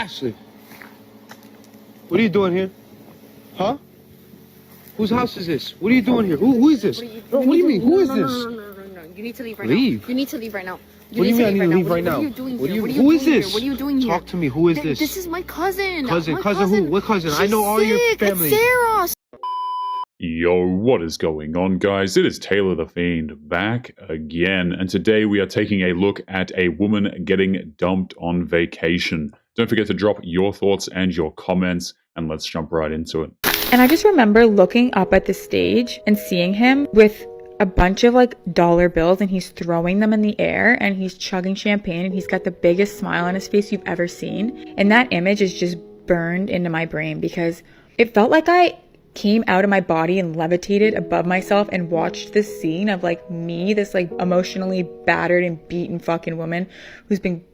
Ashley, what are you doing here? Huh? Whose house is this? What are you doing here? Who is this? What do you mean? Who is this? No. You need to leave right now. Leave? You need to leave right now. What do you mean I need to leave right now? What are you doing here? Who is this? What are you doing here? Talk to me. Who is this? This is my cousin. Cousin who? What cousin? I know all your family. It's Sarah. Yo, what is going on, guys? It is Taylor the Fiend back again, and today we are taking a look at a woman getting dumped on vacation. Don't forget to drop your thoughts and your comments, and let's jump right into it. And I just remember looking up at the stage and seeing him with a bunch of like dollar bills, and he's throwing them in the air and he's chugging champagne and he's got the biggest smile on his face you've ever seen. And that image is just burned into my brain because it felt like I came out of my body and levitated above myself and watched this scene of like me, this like emotionally battered and beaten fucking woman who's been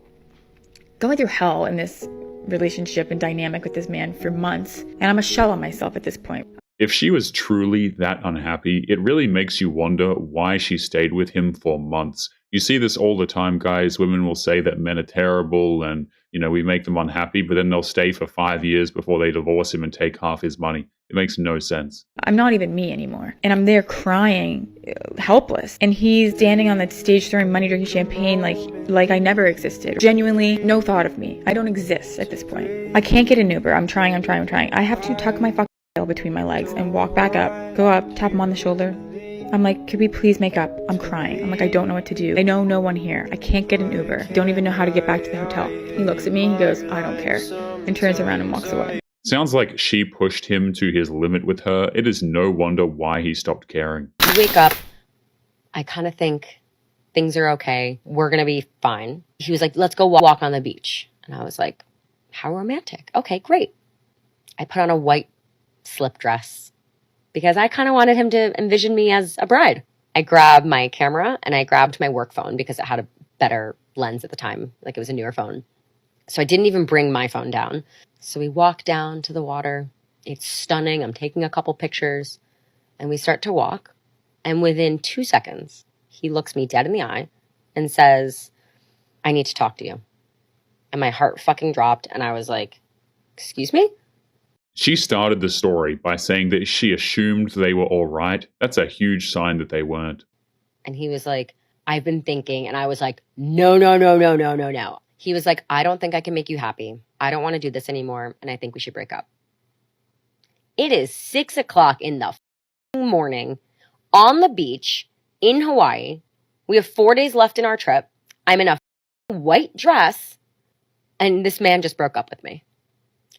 going through hell in this relationship and dynamic with this man for months, and I'm a shell of myself at this point. If she was truly that unhappy, it really makes you wonder why she stayed with him for months. You see this all the time, guys. Women will say that men are terrible and, we make them unhappy, but then they'll stay for 5 years before they divorce him and take half his money. It makes no sense. I'm not even me anymore. And I'm there crying, helpless. And he's standing on that stage throwing money, drinking champagne like I never existed. Genuinely, no thought of me. I don't exist at this point. I can't get an Uber. I'm trying. I have to tuck my fucking tail between my legs and walk back up, go up, tap him on the shoulder. I'm like, could we please make up? I'm crying. I'm like, I don't know what to do. I know no one here. I can't get an Uber. Don't even know how to get back to the hotel. He looks at me, he goes, I don't care, and turns around and walks away. Sounds like she pushed him to his limit with her. It is no wonder why he stopped caring. You wake up, I kind of think things are okay. We're going to be fine. He was like, let's go walk on the beach. And I was like, how romantic. Okay, great. I put on a white slip dress because I kind of wanted him to envision me as a bride. I grabbed my camera and I grabbed my work phone because it had a better lens at the time. Like it was a newer phone. So I didn't even bring my phone down. So we walk down to the water. It's stunning. I'm taking a couple pictures and we start to walk. And within 2 seconds, he looks me dead in the eye and says, I need to talk to you. And my heart fucking dropped. And I was like, excuse me? She started the story by saying that she assumed they were all right. That's a huge sign that they weren't. And he was like, I've been thinking. And I was like, no. He was like, I don't think I can make you happy. I don't want to do this anymore. And I think we should break up. It is 6 o'clock in the morning on the beach in Hawaii. We have 4 days left in our trip. I'm in a white dress. And this man just broke up with me.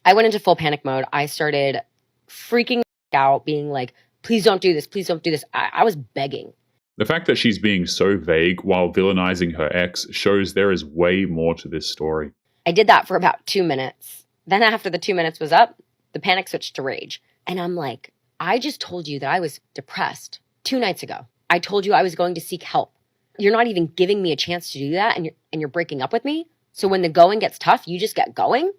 I went into full panic mode. I started freaking out, being like, please don't do this. Please don't do this. I was begging. The fact that she's being so vague while villainizing her ex shows there is way more to this story. I did that for about 2 minutes. Then after the 2 minutes was up, the panic switched to rage. And I'm like, I just told you that I was depressed 2 nights ago. I told you I was going to seek help. You're not even giving me a chance to do that, and you're breaking up with me? So when the going gets tough, you just get going?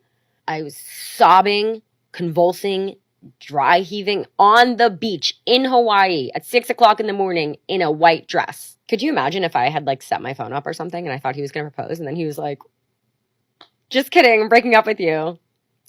I was sobbing, convulsing, dry heaving on the beach in Hawaii at 6 o'clock in the morning in a white dress. Could you imagine if I had like set my phone up or something and I thought he was going to propose and then he was like, just kidding, I'm breaking up with you.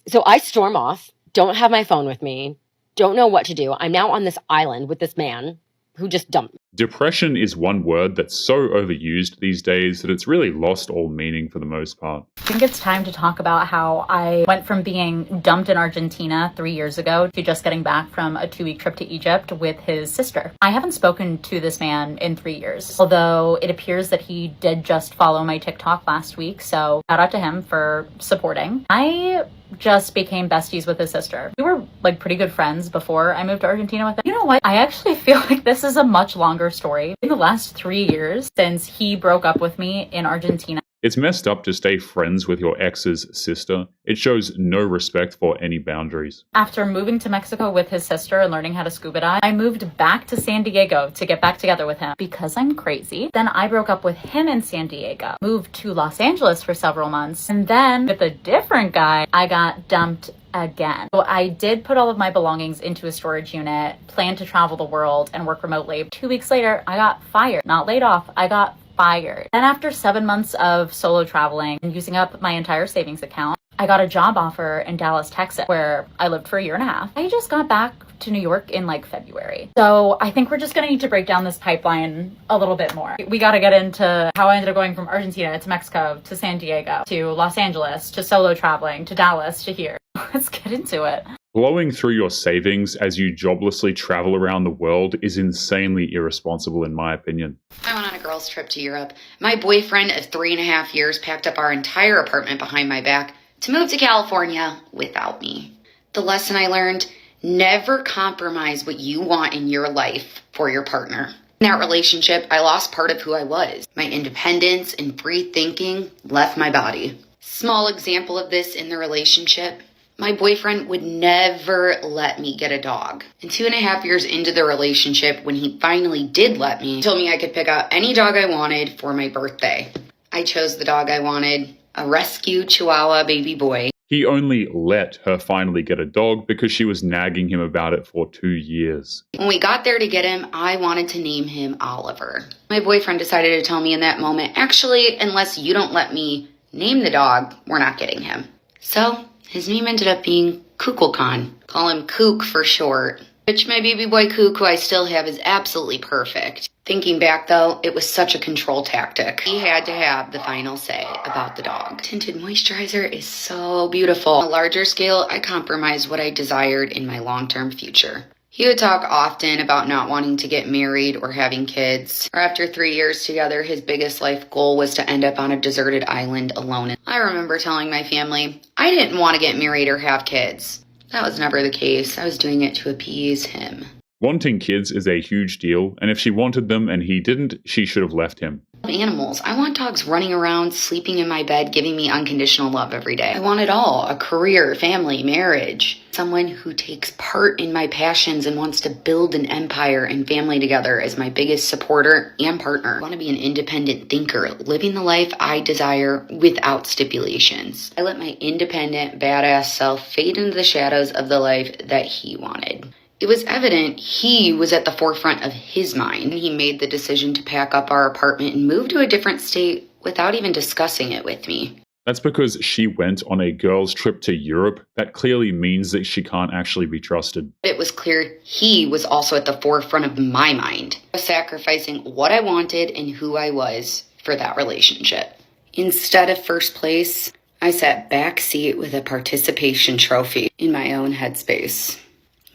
So I storm off, don't have my phone with me, don't know what to do. I'm now on this island with this man who just dumped me. Depression is one word that's so overused these days that it's really lost all meaning for the most part. I think it's time to talk about how I went from being dumped in Argentina 3 years ago to just getting back from a 2-week trip to Egypt with his sister. I haven't spoken to this man in 3 years, although it appears that he did just follow my TikTok last week, so shout out to him for supporting. I just became besties with his sister. We were like pretty good friends before I moved to Argentina with him. You know what? I actually feel like this is a much longer story. In the last 3 years since he broke up with me in Argentina, It's messed up to stay friends with your ex's sister. It shows no respect for any boundaries. after moving to Mexico with his sister and learning how to scuba dive, I moved back to San Diego to get back together with him because I'm crazy. Then I broke up with him in San Diego, moved to Los Angeles for several months, and then with a different guy, I got dumped again. So I did put all of my belongings into a storage unit, planned to travel the world and work remotely. 2 weeks later, I got fired. Not laid off, I got fired. Then after 7 months of solo traveling and using up my entire savings account, I got a job offer in Dallas, Texas, where I lived for a year and a half. I just got back to New York in like February. So I think we're just gonna need to break down this pipeline a little bit more. We gotta get into how I ended up going from Argentina to Mexico to San Diego to Los Angeles to solo traveling to Dallas to here. Let's get into it. Blowing through your savings as you joblessly travel around the world is insanely irresponsible, in my opinion. I went on a girls' trip to Europe. My boyfriend of 3.5 years packed up our entire apartment behind my back to move to California without me. The lesson I learned: never compromise what you want in your life for your partner. In that relationship, I lost part of who I was. My independence and free thinking left my body. Small example of this in the relationship: my boyfriend would never let me get a dog. And 2.5 years into the relationship, when he finally did let me, he told me I could pick out any dog I wanted for my birthday. I chose the dog I wanted, a rescue Chihuahua baby boy. He only let her finally get a dog because she was nagging him about it for 2 years. When we got there to get him, I wanted to name him Oliver. My boyfriend decided to tell me in that moment, actually, unless you don't let me name the dog, we're not getting him. So his name ended up being Kukulkan. Call him Kook for short. Which my baby boy Kook, who I still have, is absolutely perfect. Thinking back though, it was such a control tactic. He had to have the final say about the dog. Tinted moisturizer is so beautiful. On a larger scale, I compromised what I desired in my long-term future. He would talk often about not wanting to get married or having kids. Or after 3 years together, his biggest life goal was to end up on a deserted island alone. I remember telling my family I didn't want to get married or have kids. That was never the case. I was doing it to appease him. Wanting kids is a huge deal, and if she wanted them and he didn't, she should have left him. Animals. I want dogs running around, sleeping in my bed, giving me unconditional love every day. I want it all. A career, family, marriage. Someone who takes part in my passions and wants to build an empire and family together as my biggest supporter and partner. I want to be an independent thinker, living the life I desire without stipulations. I let my independent, badass self fade into the shadows of the life that he wanted. It was evident he was at the forefront of his mind. He made the decision to pack up our apartment and move to a different state without even discussing it with me. That's because she went on a girls' trip to Europe. That clearly means that she can't actually be trusted. It was clear he was also at the forefront of my mind, sacrificing what I wanted and who I was for that relationship. Instead of first place, I sat backseat with a participation trophy in my own headspace.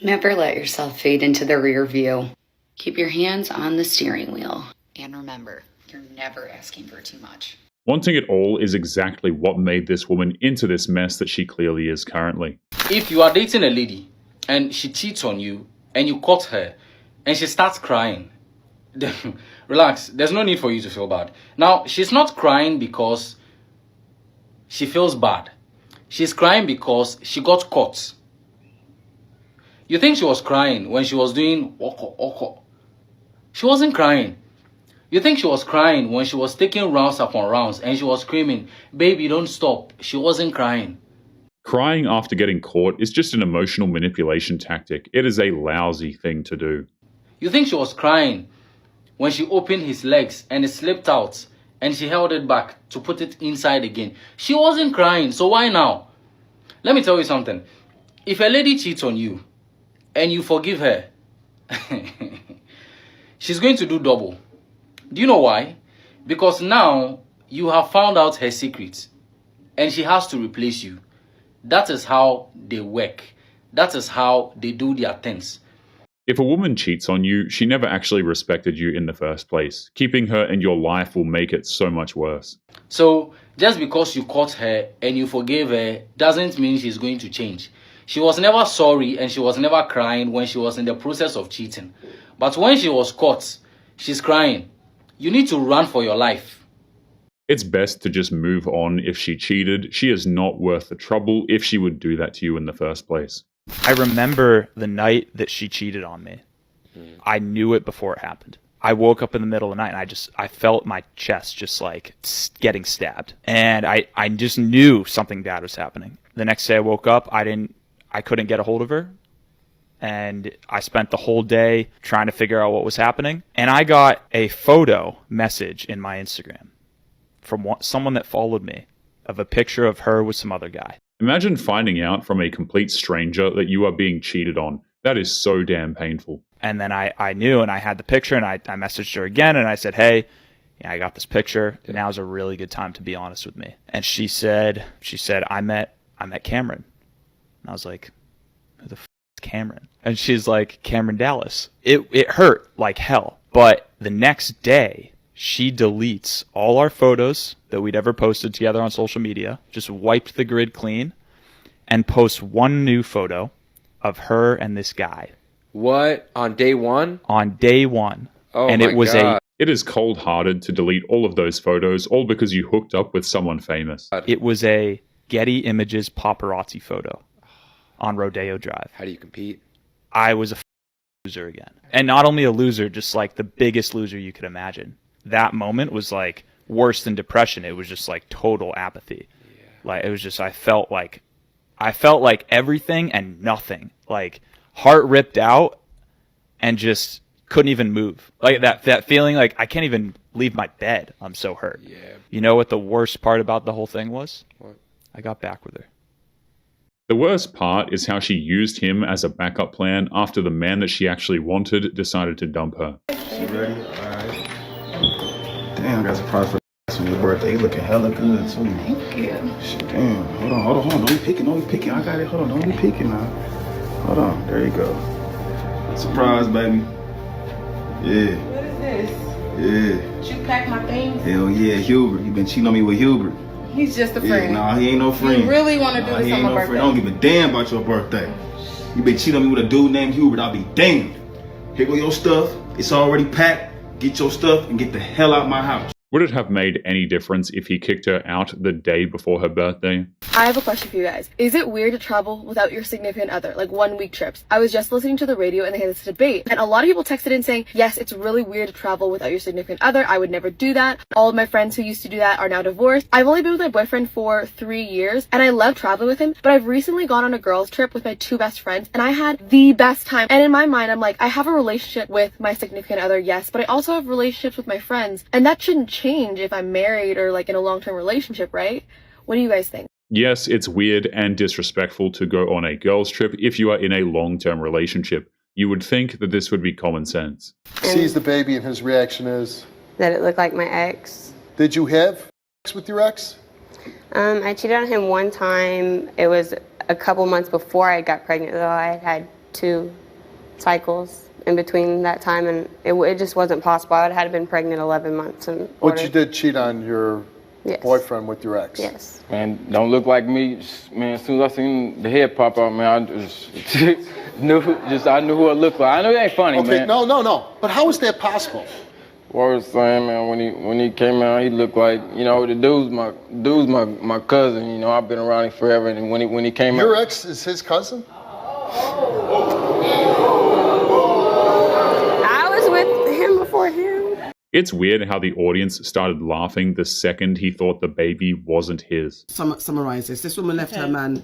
Never let yourself fade into the rear view. Keep your hands on the steering wheel. And remember, you're never asking for too much. Wanting it all is exactly what made this woman into this mess that she clearly is currently. If you are dating a lady and she cheats on you and you caught her and she starts crying, then relax, there's no need for you to feel bad. Now, she's not crying because she feels bad. She's crying because she got caught. You think she was crying when she was doing oko oko? She wasn't crying. You think she was crying when she was taking rounds upon rounds and she was screaming, "Baby, don't stop." She wasn't crying. Crying after getting caught is just an emotional manipulation tactic. It is a lousy thing to do. You think she was crying when she opened his legs and it slipped out and she held it back to put it inside again? She wasn't crying, so why now? Let me tell you something. If a lady cheats on you and you forgive her, she's going to do double. Do you know why? Because now you have found out her secret and she has to replace you. That is how they work. That is how they do their things. If a woman cheats on you, she never actually respected you in the first place. Keeping her in your life will make it so much worse. So just because you caught her and you forgave her doesn't mean she's going to change. She was never sorry and she was never crying when she was in the process of cheating. But when she was caught, she's crying. You need to run for your life. It's best to just move on if she cheated. She is not worth the trouble if she would do that to you in the first place. I remember the night that she cheated on me. I knew it before it happened. I woke up in the middle of the night and I felt my chest just like getting stabbed. And I just knew something bad was happening. The next day I woke up, I couldn't get a hold of her. And I spent the whole day trying to figure out what was happening. And I got a photo message in my Instagram from someone that followed me of a picture of her with some other guy. Imagine finding out from a complete stranger that you are being cheated on. That is so damn painful. And then I knew, and I had the picture, and I messaged her again, and I said, hey, yeah, I got this picture. Now's a really good time to be honest with me. And she said, I met Cameron. And I was like, who the f*** is Cameron? And she's like, Cameron Dallas. It hurt like hell. But the next day, she deletes all our photos that we'd ever posted together on social media, just wiped the grid clean, and posts one new photo of her and this guy. What? On day one? On day one. Oh, and my it was God. It is cold-hearted to delete all of those photos, all because you hooked up with someone famous. It was a Getty Images paparazzi photo on Rodeo Drive. How do you compete? I was a loser again. And not only a loser, just like the biggest loser you could imagine. That moment was like worse than depression. It was just like total apathy. Yeah. Like it was just I felt like everything and nothing. Like heart ripped out and just couldn't even move. Like that feeling like I can't even leave my bed. I'm so hurt. Yeah. You know what the worst part about the whole thing was? What? I got back with her. The worst part is how she used him as a backup plan after the man that she actually wanted decided to dump her. You ready? Alright. Damn, I got a surprise for on your birthday. You looking hella good too. Thank you. Shit, damn. Hold on. Don't be picking. I got it. Hold on. Don't be picking now. Hold on. There you go. Surprise, baby. Yeah. What is this? Yeah. Did you pack my things? Hell yeah, Hubert. You been cheating on me with Hubert. He's just a friend. Yeah, nah, he ain't no friend. You really want to do this on my birthday? Friend. I don't give a damn about your birthday. You been cheating on me with a dude named Hubert. I'll be damned. Here go your stuff. It's already packed. Get your stuff and get the hell out my house. Would it have made any difference if he kicked her out the day before her birthday? I have a question for you guys. Is it weird to travel without your significant other, like 1 week trips? I was just listening to the radio and they had this debate, and a lot of people texted in saying, yes, it's really weird to travel without your significant other. I would never do that. All of my friends who used to do that are now divorced. I've only been with my boyfriend for 3 years and I love traveling with him, but I've recently gone on a girls trip with my 2 best friends and I had the best time. And in my mind, I'm like, I have a relationship with my significant other, yes, but I also have relationships with my friends, and that shouldn't change if I'm married or like in a long-term relationship, right? What do you guys think? Yes, it's weird and disrespectful to go on a girls' trip if you are in a long-term relationship. You would think that this would be common sense. Sees the baby and his reaction is? That it looked like my ex. Did you have sex with your ex? I cheated on him one time. It was a couple months before I got pregnant, though. I had 2 cycles in between that time, and it just wasn't possible. I would have been pregnant 11 months. But you did cheat on your boyfriend with your ex? Yes. Man, don't look like me. Man, as soon as I seen the head pop out, man, I just I knew who it looked like. I know it ain't funny, man. No. But how is that possible? What I was saying, man, when he came out, he looked like, you know, the dude's my cousin. You know, I've been around him forever, and when he came out. Your ex is his cousin? I was with him before him. It's weird how the audience started laughing the second he thought the baby wasn't his. Summarize this. This woman left her man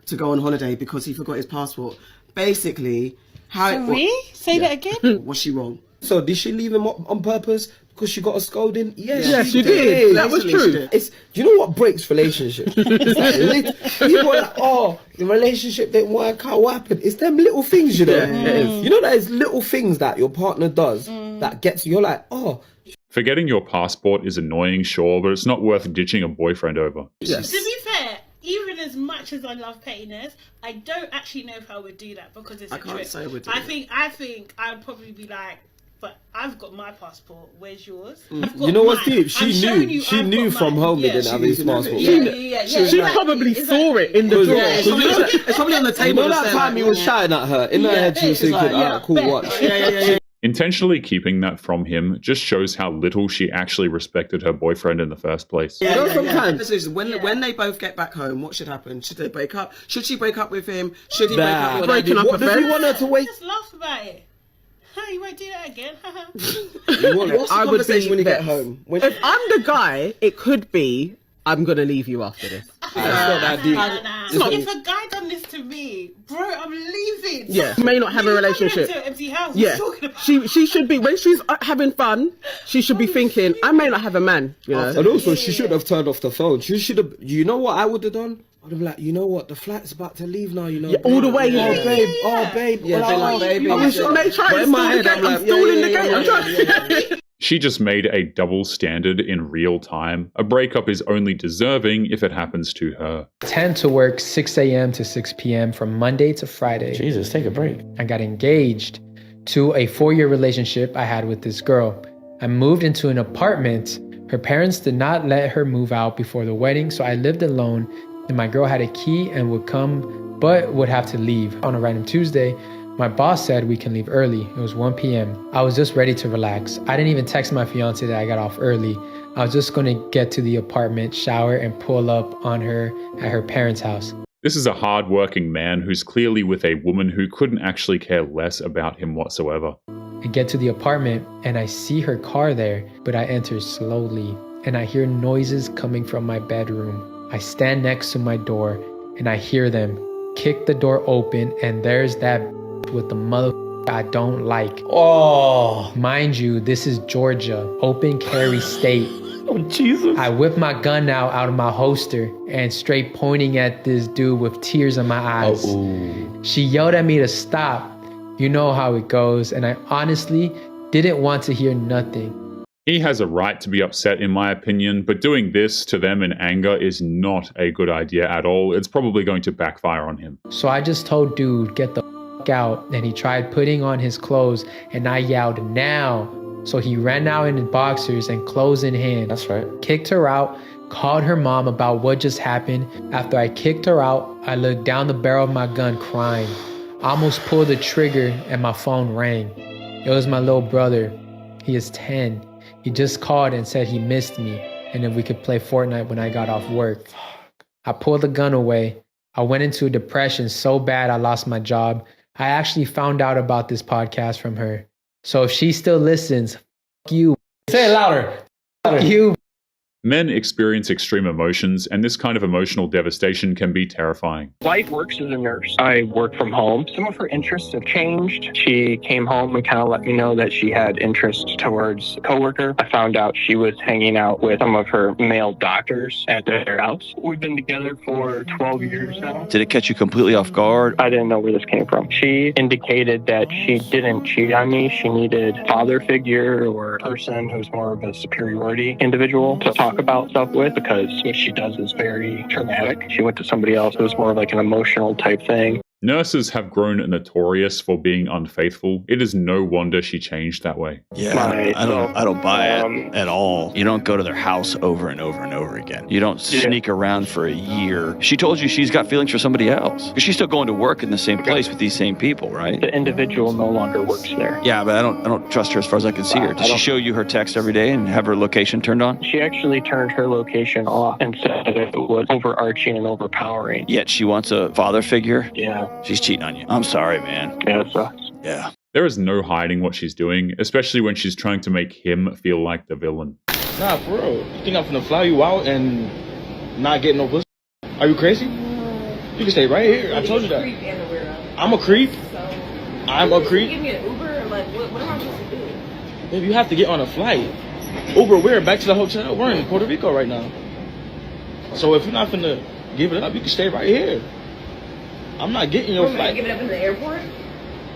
to go on holiday because he forgot his passport. Basically, Say that again? Was she wrong? So did she leave him on purpose because she got a scolding? Yes, she did. That was true. It's, do you know what breaks relationships? It's like, people are like, oh, the relationship didn't work out. What happened? It's them little things, you know. You know, there's little things that your partner does that gets you. You're like, oh. Forgetting your passport is annoying, sure, but it's not worth ditching a boyfriend over. Yes. To be fair, even as much as I love pettiness, I don't actually know if I would do that because it's a trip. Say I would do I think I would probably be like, but I've got my passport. Where's yours? You know what's deep? She knew from home he didn't have his passport. She probably saw it in the drawer. It's probably on the table. You know that time he was shouting at her? In her head, she was thinking, alright, cool, watch. Intentionally keeping that from him just shows how little she actually respected her boyfriend in the first place. You know, sometimes when they both get back home, what should happen? Should they break up? Should she break up with him? Should he break up with her? Breaking up what does he want her to wait? Just laugh about it. You won't do that again. What's the conversation when you get home? If I'm the guy, it could be, I'm going to leave you after this. It's not that deep. If a guy done this to me, bro, I'm leaving. Yeah, she may not have a relationship. To an empty house. Yeah, she should be, when she's having fun, she should be thinking, I may not have a man. You know? And also, she should have turned off the phone. She should have, you know what I would have done? I'd be like, you know what? The flight's about to leave now. You know, Yeah, all the way. Oh, babe. Oh, babe. Yeah, oh, baby. I'm still trying to stall the gate. I'm stalling the gate. I'm trying. She just made a double standard in real time. A breakup is only deserving if it happens to her. 10 to work 6 a.m. to 6 p.m. from Monday to Friday. Jesus, take a break. I got engaged to a 4-year relationship I had with this girl. I moved into an apartment. Her parents did not let her move out before the wedding, so I lived alone, and my girl had a key and would come, but would have to leave. On a random Tuesday, my boss said we can leave early. It was 1 p.m. I was just ready to relax. I didn't even text my fiance that I got off early. I was just gonna get to the apartment, shower, and pull up on her at her parents' house. This is a hard-working man who's clearly with a woman who couldn't actually care less about him whatsoever. I get to the apartment and I see her car there, but I enter slowly and I hear noises coming from my bedroom. I stand next to my door and I hear them kick the door open, and there's that with the mother I don't like. Oh, mind you, this is Georgia, open carry state. Oh, Jesus. I whip my gun out of my holster and straight pointing at this dude with tears in my eyes. She yelled at me to stop. You know how it goes, and I honestly didn't want to hear nothing. He has a right to be upset in my opinion, but doing this to them in anger is not a good idea at all. It's probably going to backfire on him. So I just told dude, get the f*** out, and he tried putting on his clothes, and I yelled, now. So he ran out in his boxers and clothes in hand. That's right. Kicked her out, called her mom about what just happened. After I kicked her out, I looked down the barrel of my gun crying. I almost pulled the trigger and my phone rang. It was my little brother. He is 10. He just called and said he missed me and if we could play Fortnite when I got off work. I pulled the gun away. I went into a depression so bad I lost my job. I actually found out about this podcast from her. So if she still listens, f*** you. Say it louder. F*** you. Men experience extreme emotions, and this kind of emotional devastation can be terrifying. Wife works as a nurse. I work from home. Some of her interests have changed. She came home and kind of let me know that she had interests towards a coworker. I found out she was hanging out with some of her male doctors at their house. We've been together for 12 years now. Did it catch you completely off guard? I didn't know where this came from. She indicated that she didn't cheat on me. She needed a father figure or a person who's more of a superiority individual to talk about stuff with, because what she does is very traumatic. She went to somebody else who was more like an emotional type thing. Nurses have grown notorious for being unfaithful. It is no wonder she changed that way. Yeah, I don't buy it at all. You don't go to their house over and over and over again. You don't sneak around for a year. She told you she's got feelings for somebody else. Because she's still going to work in the same place with these same people, right? The individual no longer works there. Yeah, but I don't trust her as far as I can see her. Does she show you her text every day and have her location turned on? She actually turned her location off and said that it was overarching and overpowering. Yet she wants a father figure? Yeah. She's cheating on you. I'm sorry, man. Yeah, it sucks. Yeah. There is no hiding what she's doing, especially when she's trying to make him feel like the villain. Nah, for real. You think I'm finna fly you out and not get no pussy? Are you crazy? You can stay right here. I told you that. I'm a creep. I'm a creep. Give me an Uber? Like, what am I supposed to do? Baby, you have to get on a flight. Uber, we're back to the hotel. We're in Puerto Rico right now. So if you're not finna give it up, you can stay right here. I'm not getting your flight. Give it up in the airport?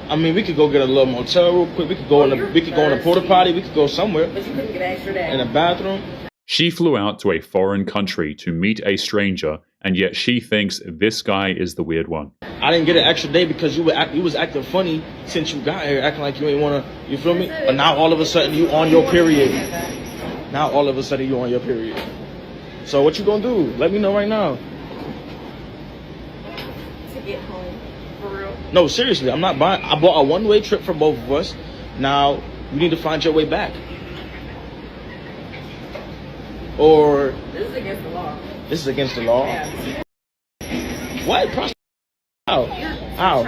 I mean, we could go get a little motel real quick. We could go in a porta potty. We could go somewhere. But you couldn't get an extra day. In a bathroom. She flew out to a foreign country to meet a stranger, and yet she thinks this guy is the weird one. I didn't get an extra day because you was acting funny since you got here, acting like you ain't wanna. You feel me? But now all of a sudden you on your period. Now all of a sudden you on your period. So what you gonna do? Let me know right now. Get home, for real. No, seriously, I'm not buying. I bought a one-way trip for both of us. Now you need to find your way back. Or This is against the law. this is against the law. Yeah. What? How? How?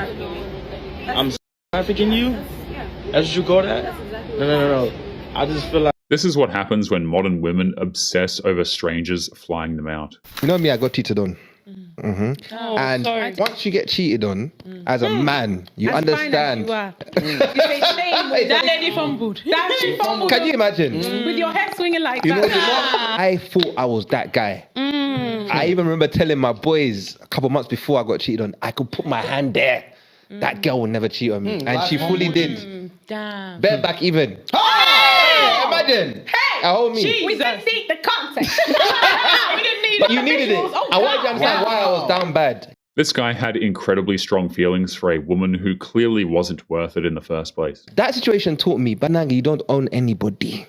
I'm trafficking you? That's what you call that? No. I just feel like. This is what happens when modern women obsess over strangers flying them out. You know me, I got cheated on. Oh, and sorry. once you get cheated on, as a man, you As understand. fine as you are. You say shame. That lady fumbled. That she fumbled. Can you imagine? With your head swinging like You know that. what? I thought I was that guy. I even remember telling my boys a couple months before I got cheated on, I could put my hand there. That girl would never cheat on me. And she fully did. Damn. Bet back even. Hey! Imagine. We didn't need the context. We didn't need But you needed it. I wanted to understand why I was down bad. This guy had incredibly strong feelings for a woman who clearly wasn't worth it in the first place. That situation taught me, Bananga, you don't own anybody.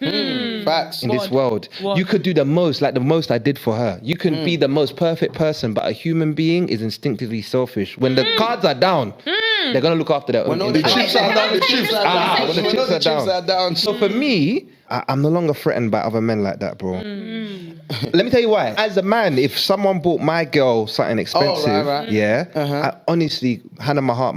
Facts. In this world. You could do the most, like the most I did for her. You can be the most perfect person, but a human being is instinctively selfish. When the cards are down, they're going to look after their own When the chips are down, the chips are down. When the chips are down. So for me, I'm no longer threatened by other men like that, bro. Let me tell you why. As a man, if someone bought my girl something expensive, I honestly, hand on my heart,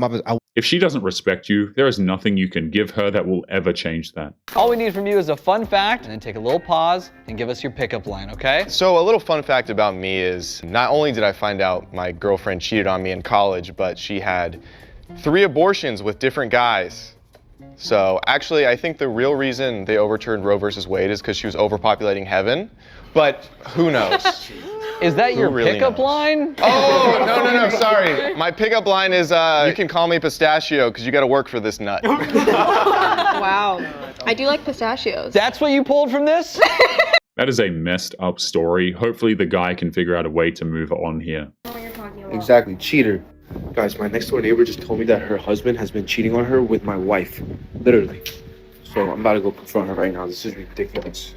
if she doesn't respect you, there is nothing you can give her that will ever change that. All we need from you is a fun fact, and then take a little pause and give us your pickup line, okay? So a little fun fact about me is not only did I find out my girlfriend cheated on me in college, but she had 3 abortions with different guys. So actually, I think the real reason they overturned Roe versus Wade is because she was overpopulating heaven. But who knows? Is that your really pickup line? Oh, no, sorry. My pickup line is, you can call me Pistachio because you got to work for this nut. Wow. I do like pistachios. That's what you pulled from this? That is a messed up story. Hopefully the guy can figure out a way to move on here. Exactly, cheater. Guys, my next door neighbor just told me that her husband has been cheating on her with my wife. Literally. So I'm about to go confront her right now. This is ridiculous.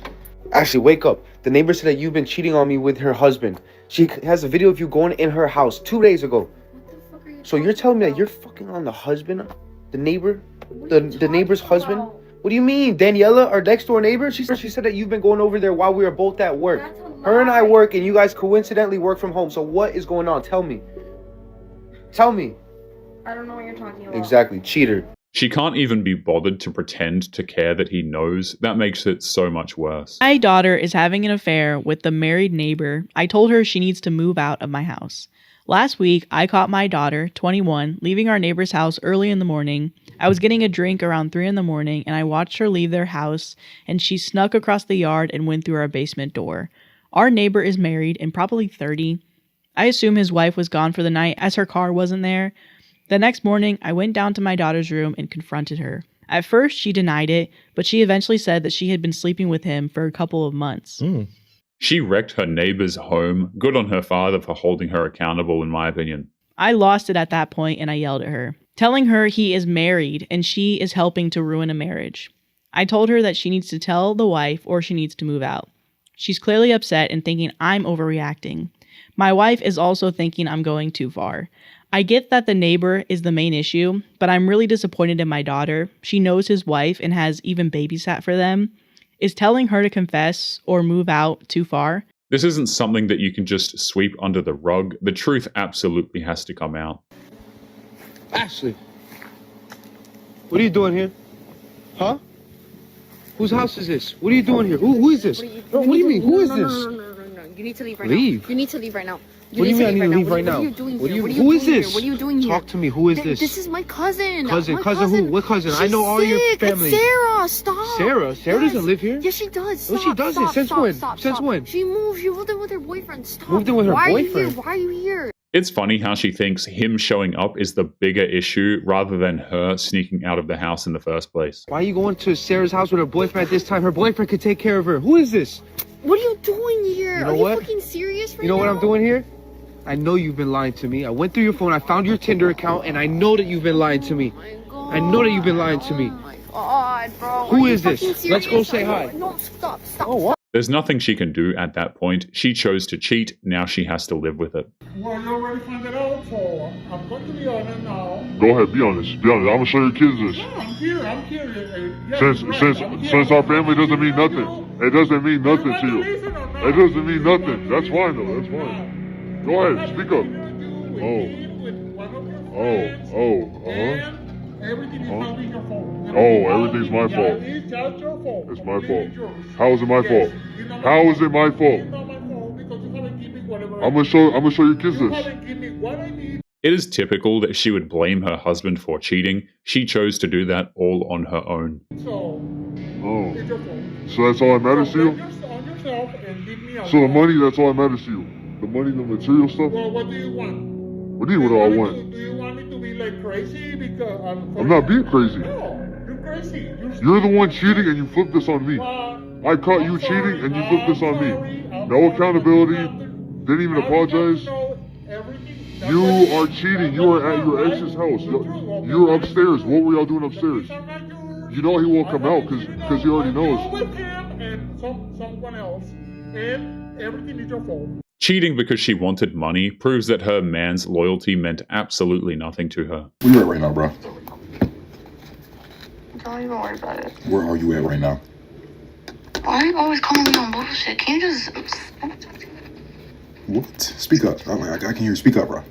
Actually, wake up. The neighbor said that you've been cheating on me with her husband. She has a video of you going in her house 2 days ago. So you're telling me that you're fucking on the husband? The neighbor? The neighbor's husband? What do you mean? Daniela, our next door neighbor? She said that you've been going over there while we were both at work. Her and I work and you guys coincidentally work from home. So what is going on? Tell me. Tell me. I don't know what you're talking about. Exactly, cheater. She can't even be bothered to pretend to care that he knows. That makes it so much worse. My daughter is having an affair with the married neighbor. I told her she needs to move out of my house. Last week, I caught my daughter, 21, leaving our neighbor's house early in the morning. I was getting a drink around 3 in the morning, and I watched her leave their house, and she snuck across the yard and went through our basement door. Our neighbor is married and probably 30. I assume his wife was gone for the night as her car wasn't there. The next morning, I went down to my daughter's room and confronted her. At first, she denied it, but she eventually said that she had been sleeping with him for a couple of months. She wrecked her neighbor's home. Good on her father for holding her accountable, in my opinion. I lost it at that point and I yelled at her, telling her he is married and she is helping to ruin a marriage. I told her that she needs to tell the wife or she needs to move out. She's clearly upset and thinking I'm overreacting. My wife is also thinking I'm going too far. I get that the neighbor is the main issue, but I'm really disappointed in my daughter. She knows his wife and has even babysat for them. Is telling her to confess or move out too far? This isn't something that you can just sweep under the rug. The truth absolutely has to come out. Ashley, what are you doing here? Huh? Whose house is this? What are you doing here? Who is this? What do you mean? Who is this? No. You need to leave right Leave? now. You need to leave right now. What do you mean I need to leave right now? What are you doing here? Who is this? What are you doing here? Talk to me. Who is this? This is my cousin. Cousin? My Cousin who? What cousin? I know all your family. It's Sarah. Stop. Sarah? Sarah doesn't live here? Yes, she does. No, she doesn't. Since when? Since when? She moved. She moved in with her boyfriend. Stop. Moved in with her boyfriend? Why are you here? It's funny how she thinks him showing up is the bigger issue rather than her sneaking out of the house in the first place. Why are you going to Sarah's house with her boyfriend at this time? Her boyfriend could take care of her. Who is this? What are you doing here? You know are what? you fucking serious right now? You know what I'm doing here? I know you've been lying to me. I went through your phone, I found your Tinder account, and I know that you've been lying to me. I know that you've been lying to me. God, bro. Who is this? Let's go say hi. No, stop. Oh, what? There's nothing she can do at that point. She chose to cheat. Now she has to live with it. Well, you already found it out, so I'm going to be honest now. Go ahead, be honest. Be honest. I'm gonna show your kids this. Yeah, I'm here. Since our family doesn't mean nothing. It doesn't mean nothing to you. It doesn't mean nothing. That's fine though. That's fine. Go ahead, speak up. Everything is probably your fault. Everything's my fault. It's just your fault. It's my fault. How is it my fault? How is it my fault? It's not my fault because you haven't given me whatever. I'm gonna show your kids You this. haven't given me what I need. It is typical that she would blame her husband for cheating. She chose to do that all on her own. So, Oh. it's your fault. So that's all that matters to you? Focus on yourself and leave me alone. So the money, that's all that matters to you? The money, the material stuff? Well, what do you want? What do you what do I want? Do you want me to be like crazy? Because I'm not being crazy. No, you're crazy. You're the one cheating and you flipped this on me. I caught you cheating and you flipped this on me. No accountability. Didn't even apologize. You are cheating. You are at your ex's house. You're upstairs. What were y'all doing upstairs? You know he won't come out because he already knows. With him and someone else, and everything is your fault. Cheating because she wanted money proves that her man's loyalty meant absolutely nothing to her. Where you at right now, bro? Don't even worry about it. Where are you at right now? Why are you always calling me on bullshit? Can you just... What? Speak up. I can hear you. Speak up, bro.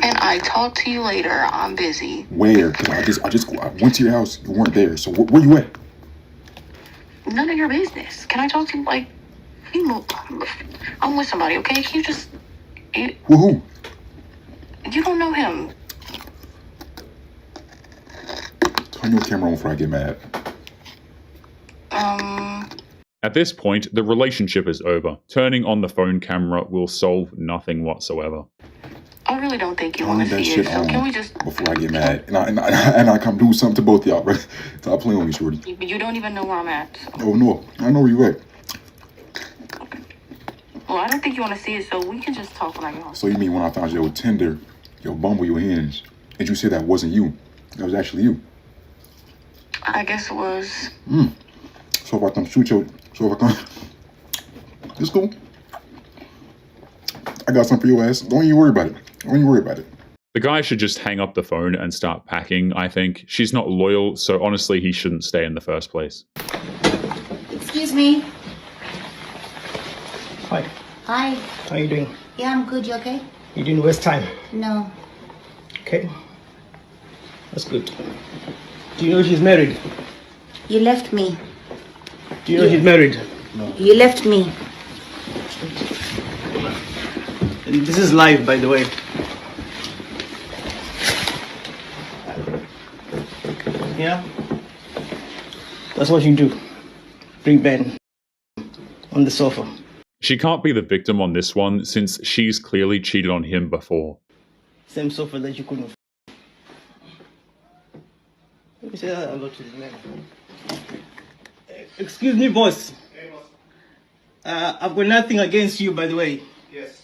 And I talk to you later. I'm busy. Where? Cause I went to your house. You weren't there. So where you at? None of your business. Can I talk to you like... I'm with somebody, okay? Can you just... Who? You don't know him. Turn your camera on before I get mad. At this point, the relationship is over. Turning on the phone camera will solve nothing whatsoever. I really don't think you want to see it, so can we just... Before I get mad. And I come do something to both y'all, bro. Stop playing with me, shorty. You don't even know where I'm at, so... Oh, no. I know where you at. Well, I don't think you want to see it, so we can just talk when I get home. So you mean when I found your Tinder, your Bumble, your Hinge, and you said that wasn't you? That was actually you? I guess it was. So if I come shoot your... So if I come... It's cool. I got something for your ass. Don't even worry about it. Don't even worry about it. The guy should just hang up the phone and start packing, I think. She's not loyal, so honestly, he shouldn't stay in the first place. Excuse me. Hi. Hi. How are you doing? Yeah, I'm good. You okay? You didn't waste time. No. Okay. That's good. Do you know she's married? You left me. Do you know she's married? No. You left me. And this is live, by the way. Yeah? That's what you do. Bring Ben on the sofa. She can't be the victim on this one, since she's clearly cheated on him before. Same sofa that you couldn't. Let me say that hello to the man. Excuse me, boss. Hey, boss. I've got nothing against you, by the way. Yes.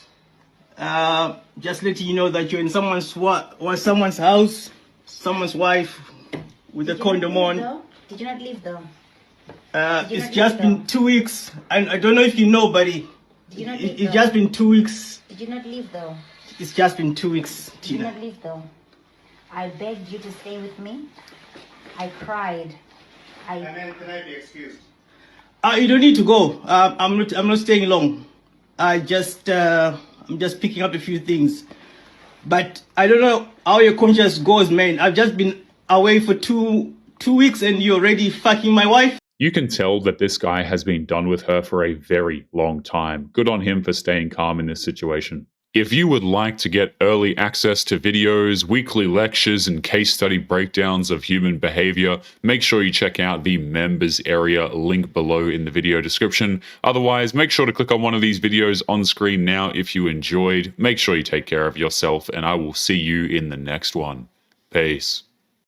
Just letting you know that you're in someone's house, someone's wife, with a condom on. Did you not leave though? It's just been 2 weeks, and I don't know if you know, buddy. Did you not leave It's just been 2 weeks. Did you not leave though? It's just been 2 weeks, Did you Tina. not leave though? I begged you to stay with me. I cried. Can I be excused? You don't need to go. I'm not staying long. I'm just picking up a few things. But I don't know how your conscience goes, man. I've just been away for two weeks and you're already fucking my wife. You can tell that this guy has been done with her for a very long time. Good on him for staying calm in this situation. If you would like to get early access to videos, weekly lectures, and case study breakdowns of human behavior, make sure you check out the members area link below in the video description. Otherwise, make sure to click on one of these videos on screen now if you enjoyed. Make sure you take care of yourself, and I will see you in the next one. Peace.